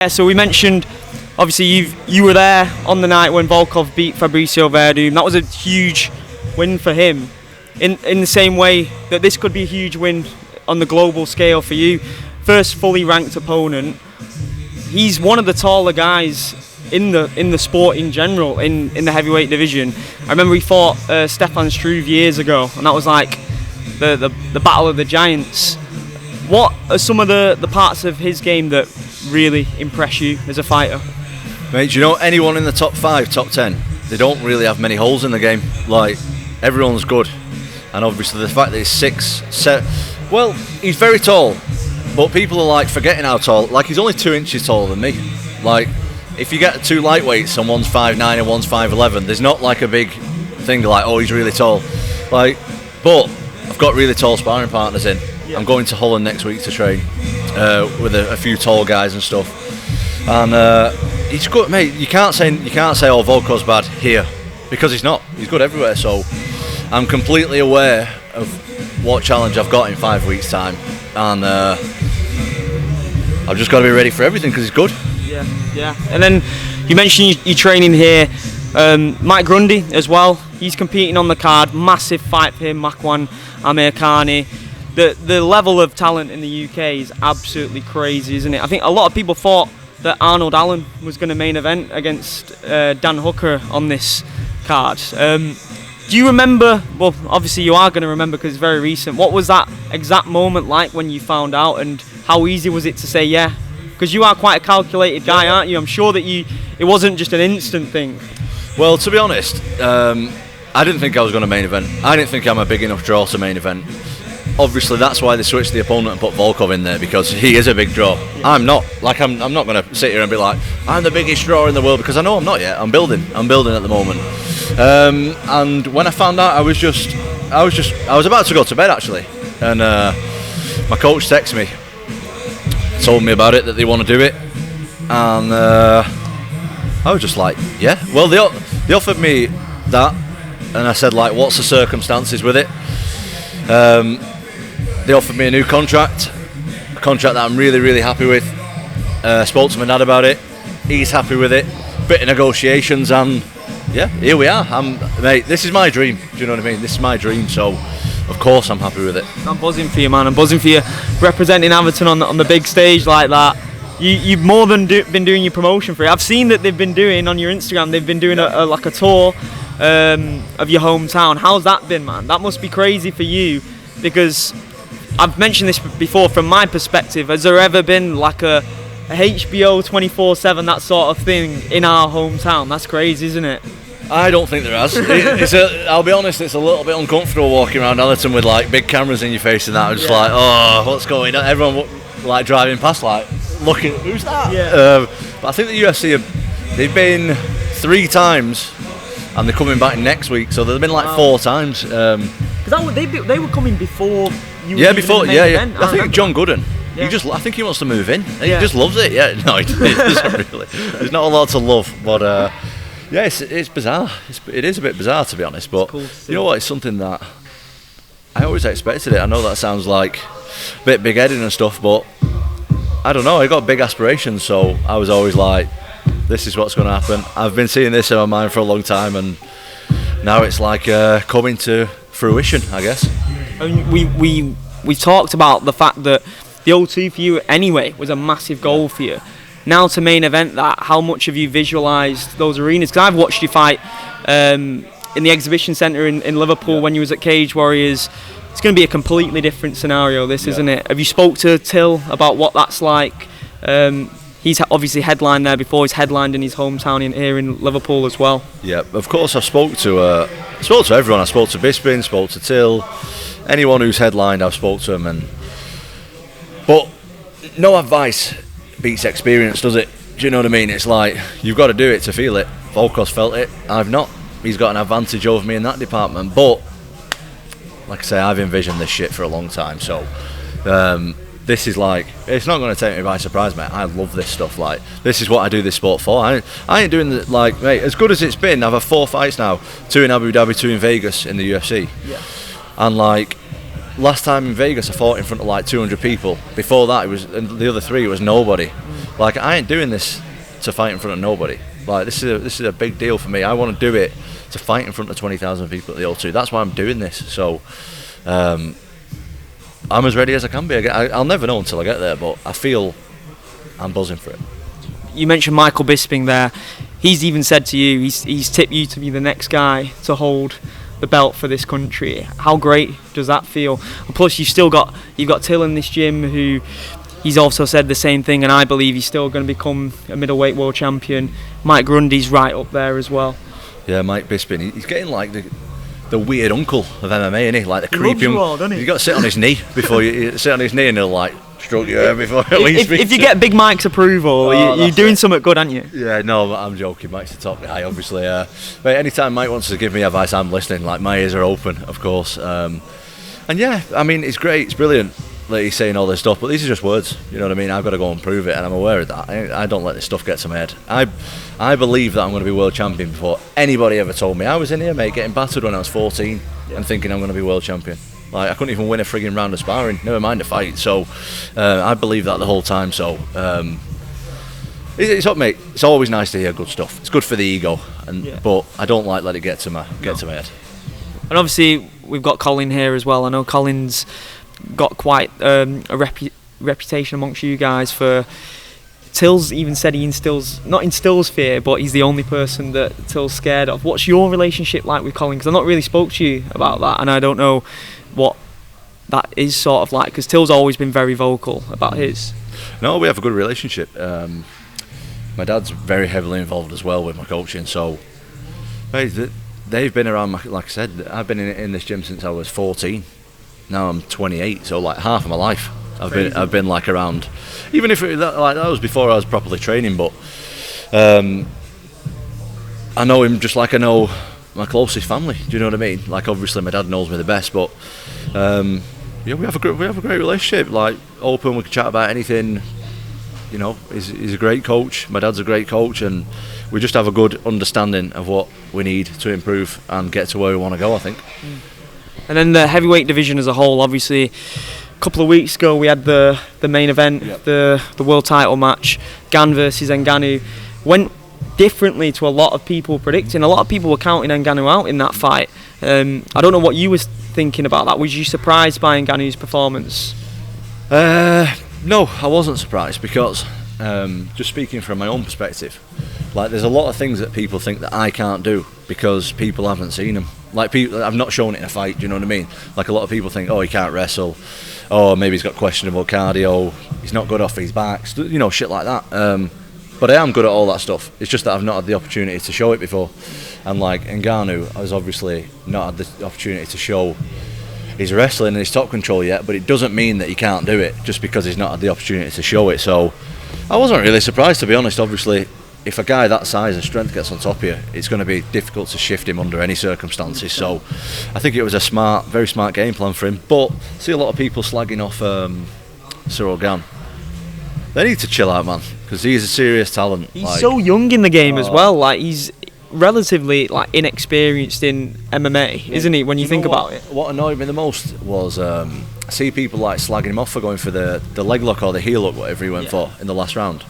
Yeah, so we mentioned, obviously you were there on the night when Volkov beat Fabricio Verdum. That was a huge win for him. In the same way that this could be a huge win on the global scale for you. First fully ranked opponent. He's one of the taller guys in the sport in general, in the heavyweight division. I remember he fought Stefan Struve years ago, and that was like the battle of the giants. What are some of the parts of his game that really impress you as a fighter? Mate, do you know anyone in the top 5, top 10? They don't really have many holes in the game. Like, everyone's good. And obviously the fact that he's 6'7", well, he's very tall, but people are like forgetting how tall. Like, he's only 2 inches taller than me. Like, if you get 2 lightweights and one's 5'9" and one's 5'11", there's not like a big thing like, oh, he's really tall. Like, but I've got really tall sparring partners in. Yeah. I'm going to Holland next week to train with a few tall guys and stuff. And he's good, mate. You can't say oh, Volkov's bad here, because he's not. He's good everywhere. So I'm completely aware of what challenge I've got in 5 weeks' time, and I've just got to be ready for everything because he's good. Yeah. And then you mentioned you're training here. Mike Grundy as well. He's competing on the card. Massive fight for him. Makwan Amirkhani. The level of talent in the UK is absolutely crazy, isn't it? I think a lot of people thought that Arnold Allen was going to main event against Dan Hooker on this card. Do you remember, well, obviously you are going to remember because it's very recent, what was that exact moment like when you found out, and how easy was it to say yeah? Because you are quite a calculated guy, aren't you? I'm sure that it wasn't just an instant thing. Well, to be honest, I didn't think I was going to main event. I didn't think I'm a big enough draw to main event. Obviously, that's why they switched the opponent and put Volkov in there, because he is a big draw. Yeah. I'm not. Like, I'm not going to sit here and be like, I'm the biggest draw in the world, because I know I'm not yet. I'm building at the moment. And when I found out, I was about to go to bed actually, and my coach texted me, told me about it, that they want to do it, and I was just like, yeah. Well, they offered me that, and I said, like, what's the circumstances with it? They offered me a new contract, a contract that I'm really, really happy with. Spoke to my dad about it. He's happy with it. Bit of negotiations, and yeah, here we are. Mate, this is my dream. Do you know what I mean? This is my dream, so of course I'm happy with it. I'm buzzing for you, man. I'm buzzing for you representing Everton on the big stage like that. You've more than been doing your promotion for it. I've seen that they've been doing on your Instagram. They've been doing a tour of your hometown. How's that been, man? That must be crazy for you, because I've mentioned this before from my perspective. Has there ever been like a HBO 24/7, that sort of thing in our hometown? That's crazy, isn't it? I don't think there has. I'll be honest, it's a little bit uncomfortable walking around Allerton with like big cameras in your face and that. I'm just like, oh, what's going on? Everyone like driving past, like looking, who's that? Yeah. But I think the UFC they've been 3 times, and they're coming back next week, so they've been like 4 times. Because they were coming before you. Yeah, before. Yeah. Event. I think John Gooden. Yeah. I think he wants to move in. He just loves it. Yeah, no, he doesn't really. There's not a lot to love, but yeah, it's bizarre. It is a bit bizarre, to be honest. But cool, you know what? It's something that I always expected it. I know that sounds like a bit big-headed and stuff, but I don't know. I got big aspirations, so I was always like, this is what's going to happen. I've been seeing this in my mind for a long time, and now it's like coming to fruition, I guess. I mean, we talked about the fact that the O2 for you anyway was a massive goal for you. Now to main event that, how much have you visualised those arenas? Because I've watched you fight in the exhibition centre in Liverpool when you was at Cage Warriors. It's going to be a completely different scenario, this, isn't it? Have you spoke to Till about what that's like? He's obviously headlined there before. He's headlined in his hometown here in Liverpool as well. Yeah, of course. I spoke to everyone. I spoke to Bisping, spoke to Till, anyone who's headlined. I've spoke to them, but no advice beats experience, does it? Do you know what I mean? It's like you've got to do it to feel it. Volkov's felt it. I've not. He's got an advantage over me in that department. But like I say, I've envisioned this shit for a long time. So. This is like, it's not going to take me by surprise, mate. I love this stuff. Like, this is what I do this sport for. I ain't doing the, like, mate, as good as it's been. I've had 4 fights now, 2 in Abu Dhabi, 2 in Vegas in the UFC. Yeah. And like, last time in Vegas I fought in front of like 200 people. Before that, it was, and the other 3 it was nobody. Like, I ain't doing this to fight in front of nobody. Like, this is a big deal for me. I want to do it to fight in front of 20,000 people at the O2. That's why I'm doing this. So I'm as ready as I can be. I'll never know until I get there, but I feel I'm buzzing for it. You mentioned Michael Bisping there. He's even said to you, he's tipped you to be the next guy to hold the belt for this country. How great does that feel? And plus, you've got Till in this gym, who he's also said the same thing, and I believe he's still going to become a middleweight world champion. Mike Grundy's right up there as well. Yeah, Mike Bisping. He's getting like the weird uncle of MMA, isn't he? Like the creepy uncle. You've got to sit on his knee before you sit on his knee, and he'll like stroke your hair before he speaks. If you get Big Mike's approval, you're doing something good, aren't you? Yeah, no, I'm joking. Mike's the top guy, obviously. But anytime Mike wants to give me advice, I'm listening. Like, my ears are open, of course. And yeah, I mean, it's great. It's brilliant that he's saying all this stuff, but these are just words. You know what I mean? I've got to go and prove it, and I'm aware of that. I don't let this stuff get to my head. I believe that I'm going to be world champion before anybody ever told me. I was in here, mate, getting battered when I was 14 and thinking I'm going to be world champion. Like, I couldn't even win a frigging round of sparring, never mind a fight. So I believe that the whole time. So it's up, mate. It's always nice to hear good stuff. It's good for the ego, but I don't let it get to my head. And obviously we've got Colin here as well. I know Colin's got quite a reputation amongst you guys for. Till's even said he not instills fear, but he's the only person that Till's scared of. What's your relationship like with Colin? Because I've not really spoke to you about that, and I don't know what that is sort of like, because Till's always been very vocal about his. No, we have a good relationship. My dad's very heavily involved as well with my coaching, so they've been around. Like I said, I've been in this gym since I was 14. Now I'm 28, so like half of my life I've been like around. Even if that was before I was properly training, but I know him just like I know my closest family. Do you know what I mean? Like, obviously my dad knows me the best, but yeah, we have a great relationship. Like, open, we can chat about anything. You know, he's a great coach. My dad's a great coach, and we just have a good understanding of what we need to improve and get to where we want to go, I think. And then the heavyweight division as a whole, obviously, a couple of weeks ago we had the main event, the world title match, Gane versus Ngannou. Went differently to a lot of people predicting. A lot of people were counting Ngannou out in that fight. I don't know what you was thinking about that. Was you surprised by Ngannou's performance? No, I wasn't surprised, because just speaking from my own perspective, like, there's a lot of things that people think that I can't do because people haven't seen them. Like, I've not shown it in a fight. Do you know what I mean? Like, a lot of people think, oh, he can't wrestle, oh, maybe he's got questionable cardio, he's not good off his back, you know, shit like that. But I am good at all that stuff. It's just that I've not had the opportunity to show it before. And like Ngannou has obviously not had the opportunity to show his wrestling and his top control yet, but it doesn't mean that he can't do it just because he's not had the opportunity to show it. So I wasn't really surprised, to be honest. Obviously, if a guy that size and strength gets on top of you, it's going to be difficult to shift him under any circumstances. So I think it was a very smart game plan for him. But I see a lot of people slagging off Cyril Gane. They need to chill out, man, because he's a serious talent. He's so young in the game as well. Like, he's relatively inexperienced in MMA, isn't he? When you think about it. What annoyed me the most was I see people slagging him off for going for the leg lock or the heel lock, whatever he went for in the last round.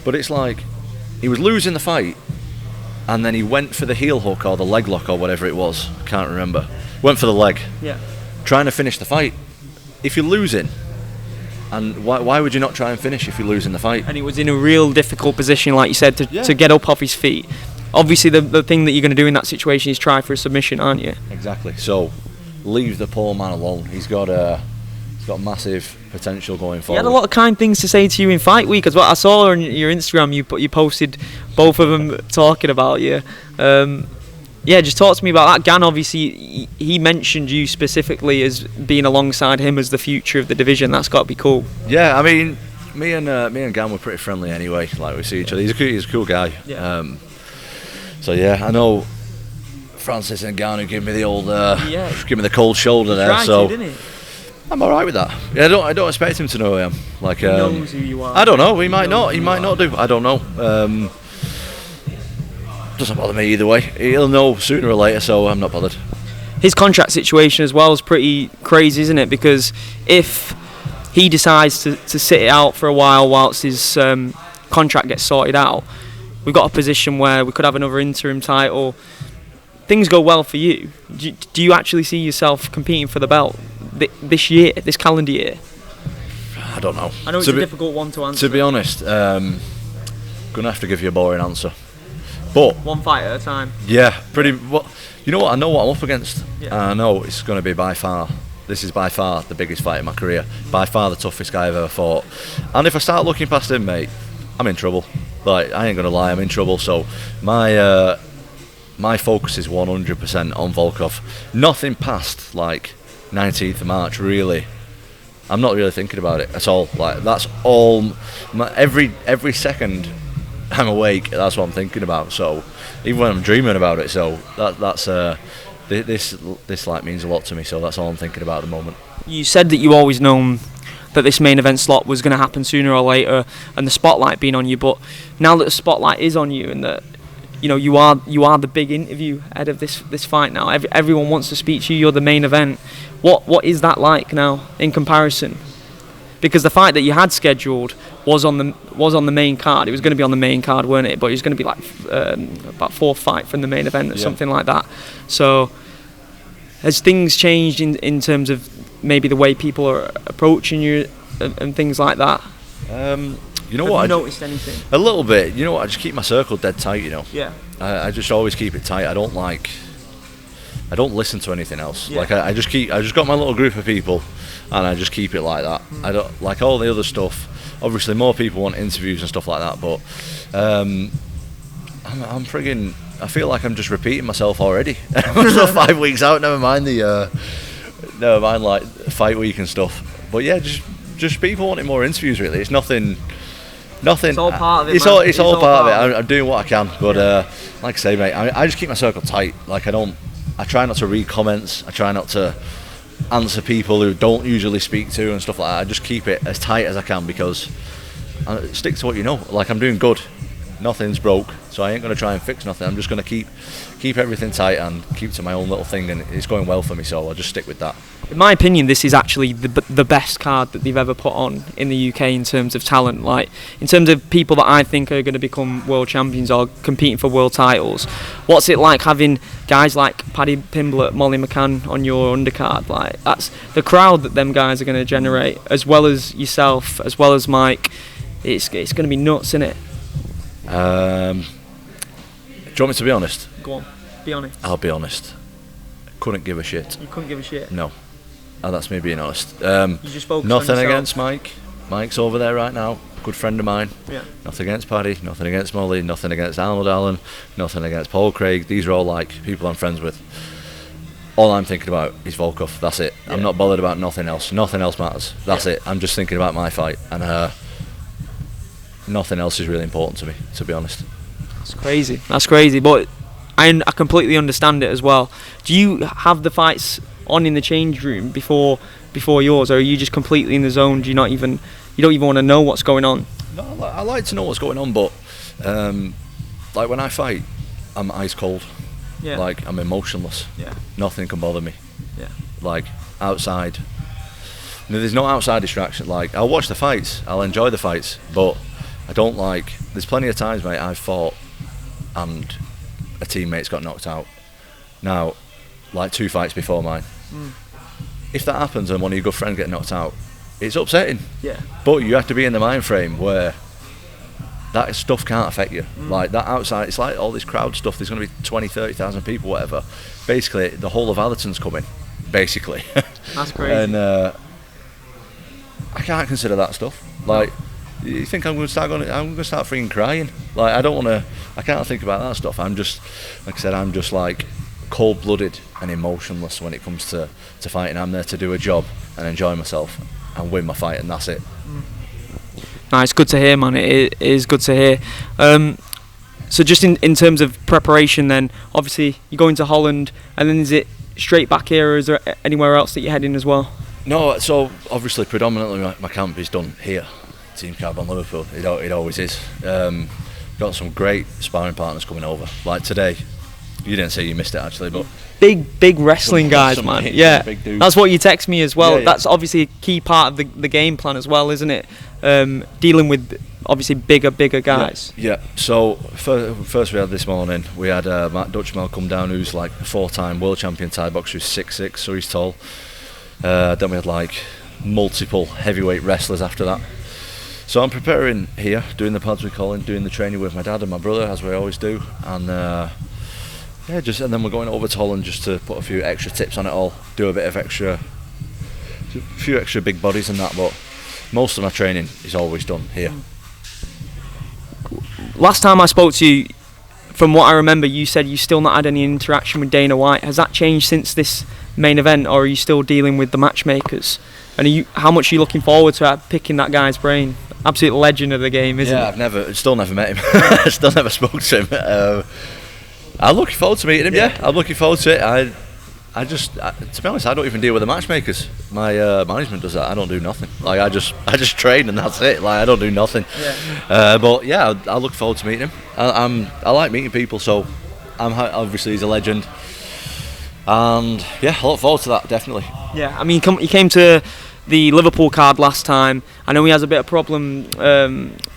But it's like, he was losing the fight, and then he went for the heel hook or the leg lock or whatever it was. I can't remember. Went for the leg. Yeah. Trying to finish the fight. If you're losing, and why would you not try and finish if you're losing the fight? And he was in a real difficult position, like you said, to get up off his feet. Obviously, the thing that you're going to do in that situation is try for a submission, aren't you? Exactly. So leave the poor man alone. He's got massive potential going forward. He had a lot of kind things to say to you in fight week as well. I saw on your Instagram you posted both of them talking about you. Yeah, just talk to me about that. Gane, obviously, he mentioned you specifically as being alongside him as the future of the division. That's got to be cool. Yeah, I mean, me and Gane were pretty friendly anyway. Like, we see each other. He's a cool guy. Yeah. So yeah, I know Francis and Gane give me the old, give me the cold shoulder there. So didn't he? I'm all right with that. Yeah, I don't expect him to know who I am. Like, he knows who you are. I don't know. He might not. He might not do. I don't know. Doesn't bother me either way. He'll know sooner or later, so I'm not bothered. His contract situation as well is pretty crazy, isn't it? Because if he decides to sit it out for a while whilst his contract gets sorted out, we've got a position where we could have another interim title. Things go well for you. Do you actually see yourself competing for the belt this year, this calendar year? I don't know. I know it's a difficult one to answer. To be honest, gonna have to give you a boring answer. But one fight at a time. Yeah, pretty. Well, you know what? I know what I'm up against. Yeah. And I know it's going to be by far. This is by far the biggest fight in my career. By far the toughest guy I've ever fought. And if I start looking past him, mate, I'm in trouble. Like, I ain't gonna lie, I'm in trouble. So my focus is 100% on Volkov. Nothing past like 19th of March, really. I'm not really thinking about it at all. Like, that's all. Every second I'm awake, that's what I'm thinking about. So even when I'm dreaming about it, so that's this like means a lot to me. So that's all I'm thinking about at the moment. You said that you always known that this main event slot was going to happen sooner or later, and the spotlight being on you. But now that the spotlight is on you, and that you are the big interview ahead of this fight now. Everyone wants to speak to you. You're the main event. What is that like now in comparison? Because the fight that you had scheduled was on the main card. It was going to be on the main card, weren't it? But it was going to be like about fourth fight from the main event or something like that. So has things changed in terms of maybe the way people are approaching you and things like that? You know what? Have you noticed anything? A little bit. You know what? I just keep my circle dead tight. Yeah. I just always keep it tight. I don't listen to anything else. Yeah. Like I just got my little group of people, and I just keep it like that. I don't like all the other stuff. Obviously, more people want interviews and stuff like that, but I'm friggin'. I feel like I'm just repeating myself already. I'm still 5 weeks out. Never mind like fight week and stuff. But yeah, just people wanting more interviews. Really, it's nothing. It's all part of it. It's all part of it. I'm doing what I can, but like I say, mate, I just keep my circle tight. Like I try not to read comments. I try not to answer people who don't usually speak to and stuff like that. I just keep it as tight as I can because I stick to what you know. Like, I'm doing good. Nothing's broke, so I ain't going to try and fix nothing. I'm just going to keep everything tight and keep to my own little thing, and it's going well for me, so I'll just stick with that. In my opinion, this is actually the best card that they've ever put on in the UK in terms of talent. Like, in terms of people that I think are going to become world champions or competing for world titles. What's it like having guys like Paddy Pimblett, Molly McCann on your undercard? Like, that's the crowd that them guys are going to generate, as well as yourself, as well as Mike. It's going to be nuts, innit? Do you want me to be honest? Go on, be honest. I'll be honest. Couldn't give a shit. You couldn't give a shit? No. Oh, that's me being honest. You just focus nothing on yourself. Against Mike. Mike's over there right now. Good friend of mine. Yeah. Nothing against Paddy. Nothing against Molly. Nothing against Arnold Allen. Nothing against Paul Craig. These are all like people I'm friends with. All I'm thinking about is Volkov. That's it. Yeah. I'm not bothered about nothing else. Nothing else matters. That's it. I'm just thinking about my fight, and nothing else is really important to me, to be honest. That's crazy, but I completely understand it as well. Do you have the fights on in the change room before yours, or are you just completely in the zone? You don't even want to know what's going on? No, I like to know what's going on, but like when I fight, I'm ice cold. Yeah. Like, I'm emotionless. Yeah. Nothing can bother me. Yeah. Like, outside, there's no outside distraction. Like, I'll watch the fights, I'll enjoy the fights, but I don't like. There's plenty of times, mate, I've fought and a teammate's got knocked out. Now, like 2 fights before mine. If that happens and one of your good friends get knocked out, it's upsetting. Yeah. But you have to be in the mind frame where that stuff can't affect you. Like, that outside, it's like all this crowd stuff. There's going to be 20, 30,000 people, whatever. Basically, the whole of Atherton's coming. Basically. That's crazy. And I can't consider that stuff. Like. You think I'm going to start freaking crying? Like, I can't think about that stuff. I'm just, like I said, I'm just like cold-blooded and emotionless when it comes to fighting. I'm there to do a job and enjoy myself and win my fight, and that's it. No, it's good to hear, man. It is good to hear. So just in terms of preparation then, obviously you're going to Holland, and then is it straight back here, or is there anywhere else that you're heading as well? No, so obviously predominantly my camp is done here. Team Cab on Liverpool, it always is. Got some great sparring partners coming over. Like today, you didn't say you missed it actually, but big wrestling guys, man. Yeah, that's what you text me as well. Yeah. That's obviously a key part of the game plan as well, isn't it? Dealing with obviously bigger guys. Yeah. So first we had this morning. We had Matt Dutchmel come down, who's like a 4-time world champion Thai boxer, who's 6'6", so he's tall. Then we had like multiple heavyweight wrestlers after that. So I'm preparing here, doing the pads with Colin, doing the training with my dad and my brother, as we always do, and and then we're going over to Holland just to put a few extra tips on it all, do a few extra big bodies and that, but most of my training is always done here. Last time I spoke to you, from what I remember, you said you still not had any interaction with Dana White. Has that changed since this main event, or are you still dealing with the matchmakers? And how much are you looking forward to picking that guy's brain? Absolute legend of the game, isn't he? Yeah, I've still never met him. I still never spoke to him. I'm looking forward to meeting him. Yeah, I'm looking forward to it. To be honest, I don't even deal with the matchmakers. My management does that. I don't do nothing. Like I just train and that's it. Like I don't do nothing. Yeah. But yeah, I look forward to meeting him. I like meeting people. So obviously he's a legend. And yeah, I look forward to that definitely. Yeah, I mean, he came to the Liverpool card last time. I know he has a bit of problem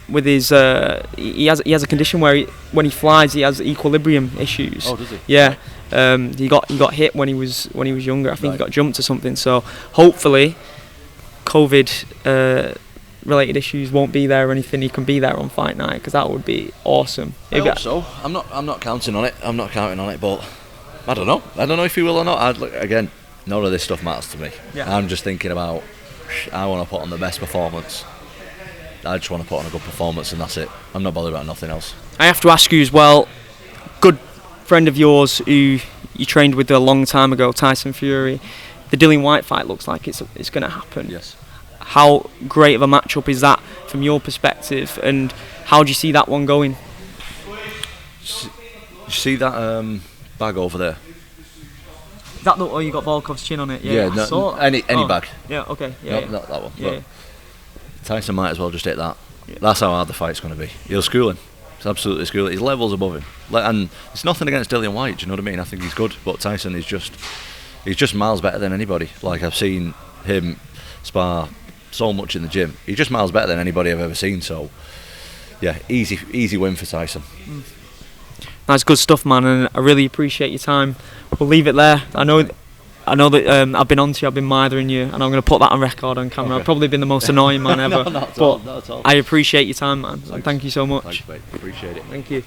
with his. He has a condition where when he flies, he has equilibrium issues. Oh, does he? Yeah. He got hit when he was younger. I think he got jumped or something. So hopefully, COVID related issues won't be there or anything. He can be there on fight night, because that would be awesome. I hope so. I'm not counting on it. I'm not counting on it, but I don't know. I don't know if he will or not. Again, none of this stuff matters to me. Yeah. I'm just thinking about, I want to put on the best performance. I just want to put on a good performance, and that's it. I'm not bothered about nothing else. I have to ask you as well, good friend of yours who you trained with a long time ago, Tyson Fury, the Dillian Whyte fight looks like it's going to happen. Yes. How great of a matchup is that from your perspective, and how do you see that one going? You see that bag over there? Is that you got Volkov's chin on it? Yeah, any bag. Yeah, okay. Yeah, Not that one. Yeah. Tyson might as well just hit that. Yeah. That's how hard the fight's going to be. He'll school him. It's absolutely school him. His level's above him. And it's nothing against Dillian Whyte, do you know what I mean? I think he's good, but Tyson is he's just miles better than anybody. Like, I've seen him spar so much in the gym. He's just miles better than anybody I've ever seen, so yeah, easy win for Tyson. That's good stuff, man, and I really appreciate your time. We'll leave it there. I know that I've been on to you, I've been mithering you, and I'm going to put that on record on camera. Okay. I've probably been the most annoying man ever. No, not at all. I appreciate your time, man. Thanks. Thank you so much. Thanks, mate. Appreciate it. Thank you.